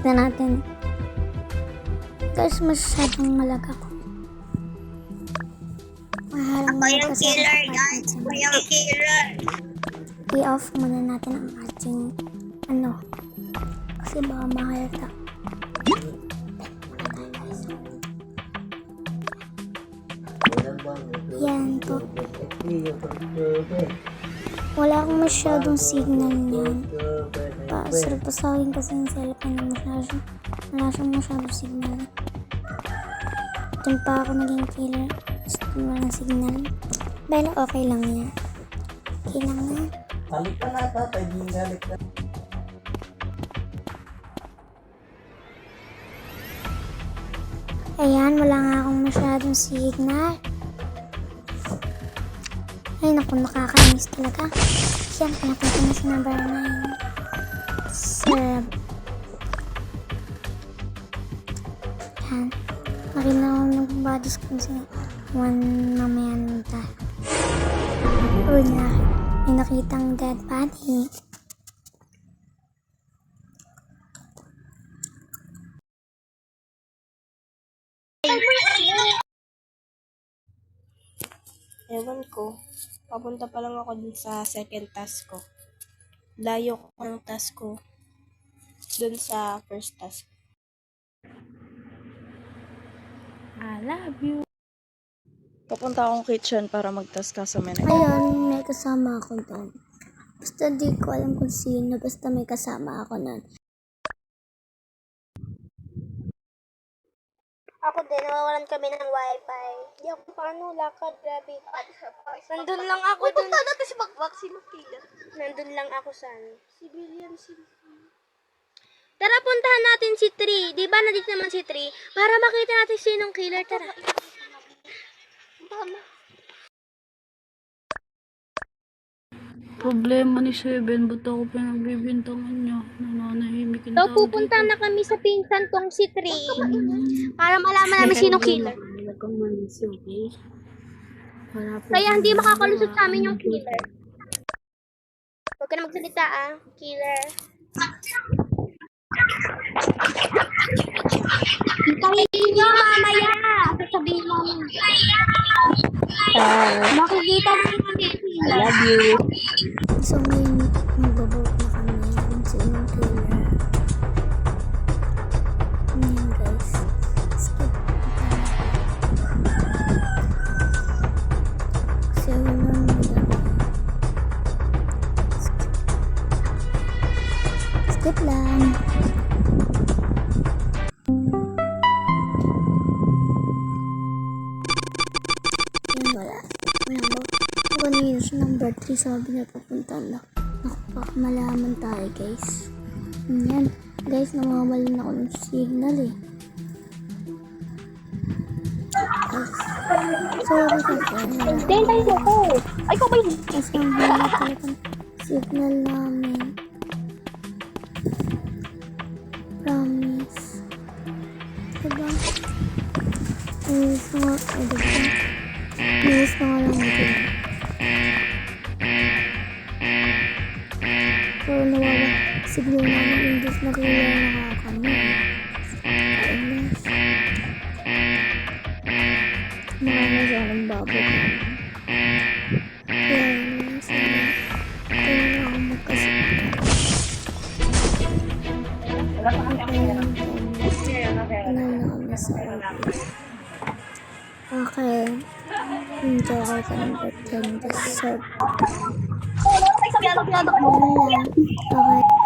na natin. Guys, masyadong malaga ko. Maharang Ako yung killer, guys. Ako yung killer. I-off muna natin ang ating kasi baka mahalata. Yan po. Wala akong masyadong signal niyan. Sarap pa sa akin kasi yung cellphone na wala siyang masyadong signal. Doon pa ako naging killer. Gusto mo ng signal. Pero okay lang yan. Okay lang yan. Balik ka na, tatay. Balik ka. Ayan, wala nga akong masyadong signal. Ay, naku, nakakainis talaga. Yan, pinapunta na sa number 9. Serve. Yan. Marin na akong nag-bodies kung sa 1 mamaya naman tayo. Uy, may nakitang dead body. Ewan ko. Papunta pa lang ako dun sa second task ko. Layo ko ng task ko dun sa first task. I love you. Papunta akong kitchen para mag-task ka sa menu. Ayun, may kasama ako doon. Basta di ko alam kung sino, basta may kasama ako nun. Ako din, nawawalan kami ng wifi. Di ako paano, lakad, grabe. Nandun lang ako dun. Punta natin si Bakbak, sino killer? Nandun lang ako sa civilian. Tara, puntahan natin si Tree. Di ba nandito naman si Tree? Para makita natin sinong killer. Tara. Problema ni Seven, ba't ako pinagbibintangan niya? Nananahimik yung So, tao pupunta na kami sa pinsan tong si Tree. Para malaman namin sinong killer. Kaya hindi makakalusot sa amin yung killer. Huwag ka na magsalita killer. Hintayin nyo mamaya. Sasabihin mo. Makikita mo kami. I love you. So, may magbabote na kami kung sinong killer. Ayan, guys. Skip. Kasi wala naman madami. Skip lang. Yan, wala. Wala mo. Kanina sa number 3 sabi niya papunta na. Naku, baka malaman tayo, guys. Yan. Guys, namawalan ako ng signal eh. Sorry kasi. Dentay mo ko. Ay, ko ba yun? Kasi ang hina talagang signal namin. Promise. Diba? Inis nga. Diba? Inis na nga lang ito. Pero nawala. Signal namin English na kaya nakakami. Inis. Nakakasya ng babo. Kaya inis na. Kaya na ako magkasigla. Okay. Enjoy ako sa number 10. Deserve. Okay.